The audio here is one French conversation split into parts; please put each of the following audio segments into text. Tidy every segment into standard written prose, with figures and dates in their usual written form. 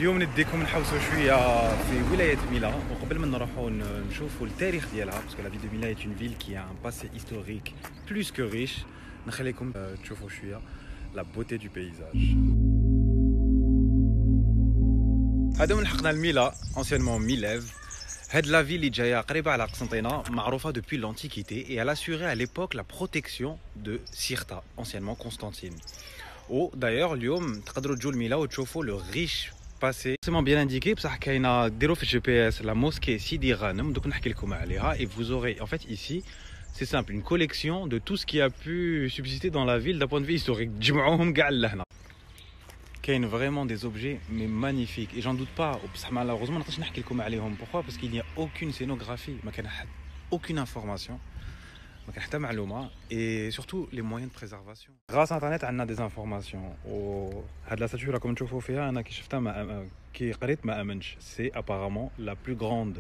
اليوم نديكم نحوسوا شويه في ولايه ميلا وقبل ما نروحوا نشوفوا التاريخ ديالها باسكو لا فيل دو ميلا est une ville qui a un passé historique plus que riche. نخليكم تشوفوا شويه la beauté du paysage. هذا من حقنا الميلا anciennement ميليف. هاد لا فيل اللي جايه قريبه على قسنطينه معروفه depuis l'antiquité et elle assurait à l'époque la protection de Cirta, anciennement Constantine. و d'ailleurs اليوم تقدروا تجوا لميلا وتشوفوا le riche passé. C'est bien indiqué بصح كاينه ديروا في الجي بي اس la mosquée Sidi Ghanem دوك نحكي لكم عليها et vous aurez en fait ici c'est simple une collection de tout ce qui a pu subsister dans la ville d'un point de vue historique. تجمعوهم كاع لهنا. كاين vraiment des objets mais magnifiques et j'en doute pas بصح malheureusement ما نقدرش نحكي لكم عليهم. Pourquoi? Parce qu'il n'y a aucune scénographie, ما كاين aucune information, ما كاين حتى معلومه et surtout les moyens de préservation. Grâce à internet عندنا des informations وهاد لا ستاتيو راكم تشوفوا فيها انا كي شفتها كي قريت ما امنش. C'est apparemment la plus grande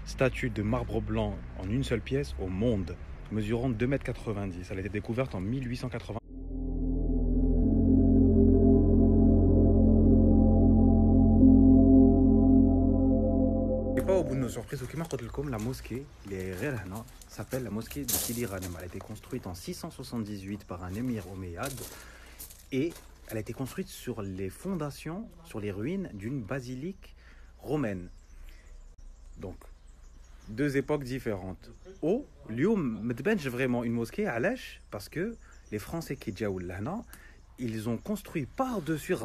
statue de marbre blanc en une seule pièce au monde, mesurant 2,90 m. Elle a été découverte en 1880. Pas au bout de nos surprises, la mosquée, s'appelle la mosquée de Sidi Ghanem. Elle a été construite en 678 par un émir omeyyade et elle a été construite sur les fondations, sur les ruines d'une basilique romaine. Donc, deux époques différentes. Au lieu de vraiment une mosquée, parce que les Français qui ils ont construit par-dessus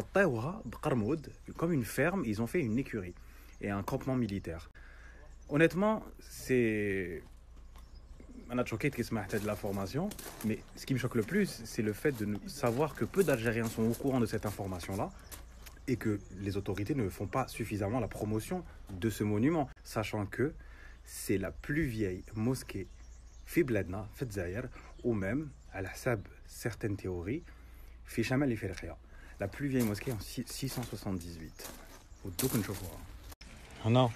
comme une ferme, ils ont fait une écurie et un campement militaire. Honnêtement, c'est... On a choqué de la formation, mais ce qui me choque le plus, c'est le fait de savoir que peu d'Algériens sont au courant de cette information-là et que les autorités ne font pas suffisamment la promotion de ce monument, sachant que c'est la plus vieille mosquée fi bladna, fi Dzaïr, ou même, à la sab certaines théories, fi Chamal Ifriqiya. La plus vieille mosquée en 678. ودوك نشوفوها. هنا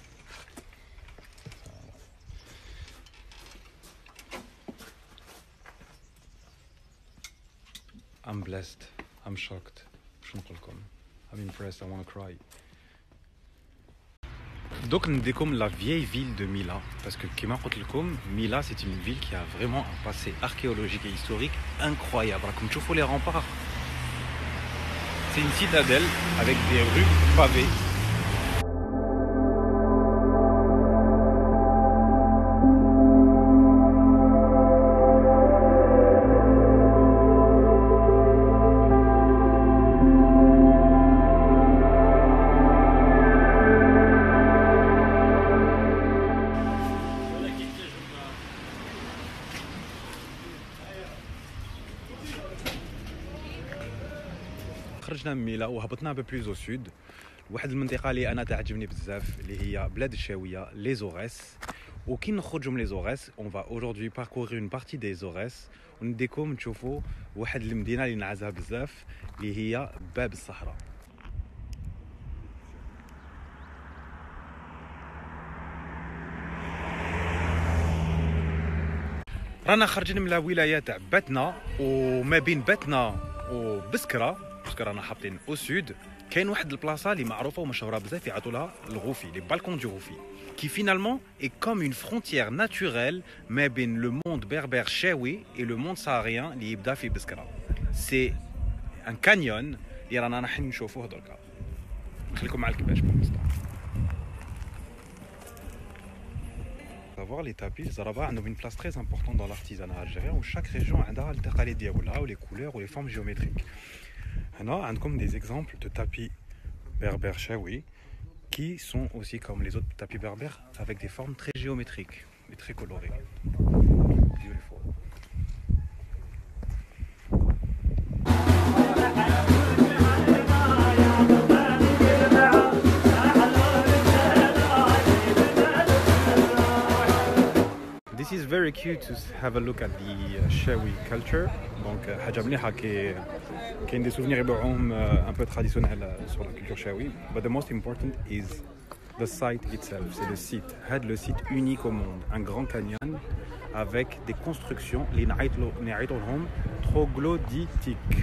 I'm blessed, I'm shocked. شو نقول لكم؟ I'm impressed, I want to cry. Donc نديكم la vieille ville de Mila parce que كيما قلت لكم Mila c'est une ville qui a vraiment un passé archéologique et historique incroyable. راكم تشوفوا les remparts. C'est une citadelle avec des rues pavées. خرجنا من ميلا وهبطنا un peu plus au sud. واحد المنطقة اللي أنا تعجبني بزاف اللي هي بلاد الشاوية لي زوريس. وكي نخرجوا من لي زوريس on va aujourd'hui parcourir une partie des زوريس ونديكم تشوفوا واحد المدينة اللي نعزها بزاف اللي هي باب الصحراء. رانا خرجنا من الولاية تاع باتنا وما بين باتنا وبسكرة باسكو رانا حاطين او سود كاين واحد البلاصه اللي معروفه ومشهوره بزاف يعطوا لها الغوفي لي بالكون دو غوفي qui finalement est comme une frontière naturelle ما بين le monde berbère chaoui et le monde saharien اللي يبدا في بسكرة. c'est un canyon اللي رانا راح نشوفوه دركا. نخليكم مع الكباش بالمصطلح. Savoir les tapis zaraba ont une place très importante dans l'artisanat algérien où chaque région a le taqalid diaboula ou les couleurs ou les formes géométriques. Maintenant, on a comme des exemples de tapis berbères chaoui qui sont aussi comme les autres tapis berbères avec des formes très géométriques et très colorées. Beautiful. This is very cute to have a look at the Shawi culture. Donc, حاجة مليحة كاين des souvenirs يبيعوهم un peu traditionnels sur la culture Shawi. But the most important is The site itself, c'est le site. C'est le site unique au monde. Un grand canyon avec des constructions troglodytiques.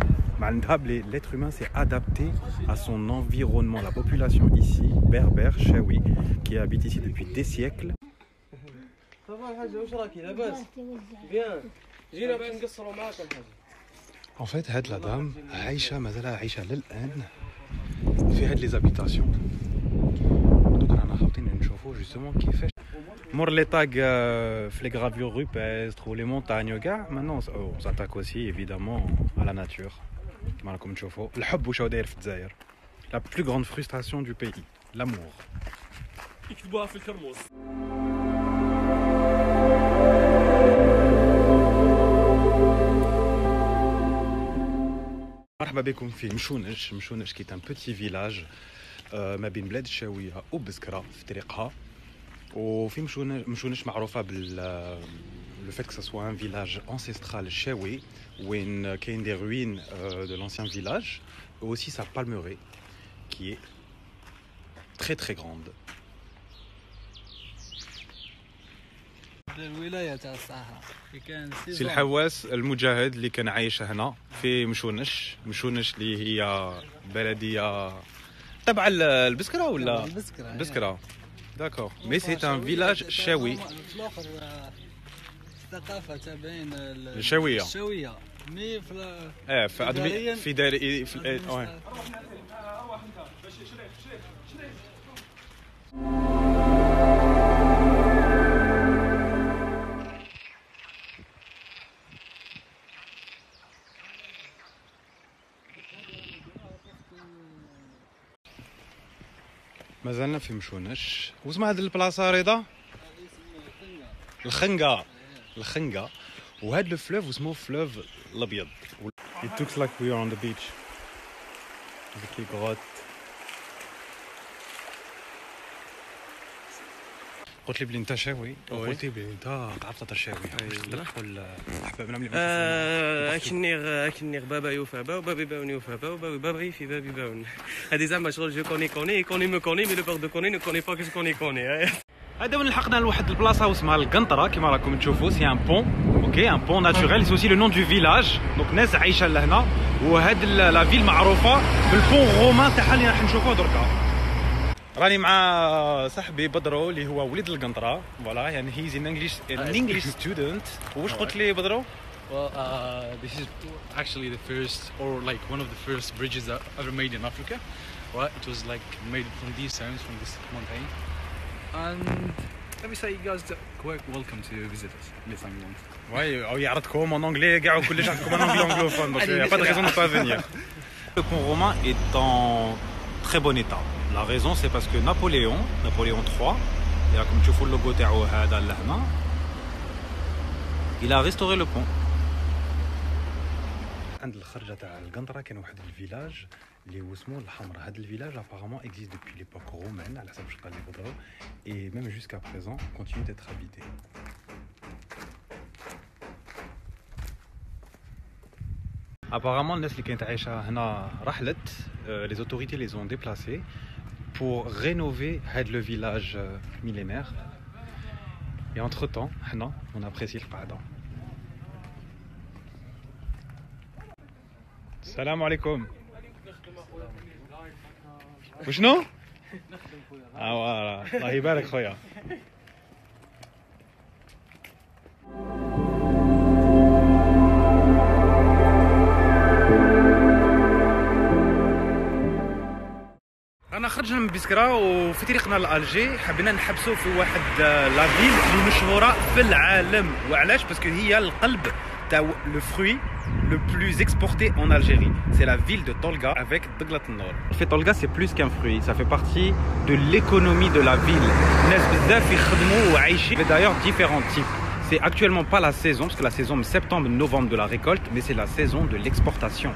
L'être humain s'est adapté à son environnement. La population ici, berbère, chaoui, qui habite ici depuis des siècles. En fait, la dame, Aïcha, mazala Aïcha l'an, في هاد les habitations. Donc رانا خاوتين نشوفوا justement كيفاش مور لي طاغ في les gravures rupestres ou les montagnes كاع. Maintenant on s'attaque aussi évidemment à la nature. كما راكم تشوفوا الحب واش داير في الجزائر. La plus grande frustration du pays, l'amour. يكتبوها في الكرموس. مرحبا بكم في مشونش. مشونش كي ان بوتي فيلاج ما بين بلاد الشاويه وبسكره في طريقها. وفي مشونش معروفه بال لو فيت كو سوا ان فيلاج انسيسترال شاوي وين كاين دي روين de l'ancien village, et aussi sa palmeraie qui est très très grande. الولايه تاع الصحراء كان سي الحواس المجاهد اللي كان عايش هنا في مشونش. مشونش اللي هي بلديه تبع البسكره ولا البسكره. داكور مي سي ان فيلاج شاوي. الثقافه تابعين الشاويه مي في داري في مازالنا في مشونش. واسمها هاد البلاصه رضا الخنقه. الخنقه. وهاد لو فلوف اسمه فلوف الابيض. It looks like we are on the beach. avec les grottes. قلت لي بلي انت شاوي وقلت لي بلي انت تعرف تشاوي. واش تقدر تقول احبابنا ملي اكني بابا يوفابا وبابي باون يوفابا وبابي بابي في بابي باون. هذه زعما شغل جو كوني مو كوني مي لو بور دو كوني نو كوني با كو كوني. هذا وين لحقنا لواحد البلاصه واسمها القنطره كما راكم تشوفوا. سي ان بون اوكي ان بون ناتوريل. سي اوسي لو نون دو فيلاج. دونك ناس عايشه لهنا. وهاد لا فيل معروفه بالبون رومان تاعها اللي راح نشوفوه دركا. راني مع صاحبي بدرو اللي هو وليد القنطره. فوالا يعني هيز ان انجلش ستودنت. واش قلت لي بدرو؟ Well, this is actually the first, or like one of the first bridges that ever made in Africa. Well, it was like made from these stones, from this mountain. And let me say, you guys are quite welcome to visit us anytime you want. Oui, او يعرضكم en anglais كاع وكلش عندكم en anglais anglophone. Donc il n'y a pas de raison de ne pas venir. Le pont romain est en très bon état. La raison c'est parce que Napoléon III, et là comme tu vois le logo تاعو هذا لهنا, il a restauré le pont. عند الخرجه تاع القنطره كان واحد الفيلاج اللي هو اسمه الحمر. هذا الفيلاج apparemment existe depuis l'époque romaine على حسب واش قال لي بدرو, et même jusqu'à présent continue d'être habité. Apparemment الناس اللي كانت عايشه هنا رحلت, les autorités les ont déplacés pour rénover هذا le village millénaire. Et entre temps حنا on apprécie القعده. السلام عليكم. وشنو؟ فوالا الله يبارك خويا. رانا خرجنا من بسكرة وفي طريقنا لألجي حبينا نحبسوا في واحد لافيل اللي مشهورة في العالم. وعلاش؟ باسكو هي القلب تاع لو فروي le plus exporté en Algérie. C'est la ville de Tolga avec Deglat Nord. En fait, Tolga, c'est plus qu'un fruit. Ça fait partie de l'économie de la ville. D'ailleurs, différents types. C'est actuellement pas la saison, parce que la saison septembre-novembre de la récolte, mais c'est la saison de l'exportation.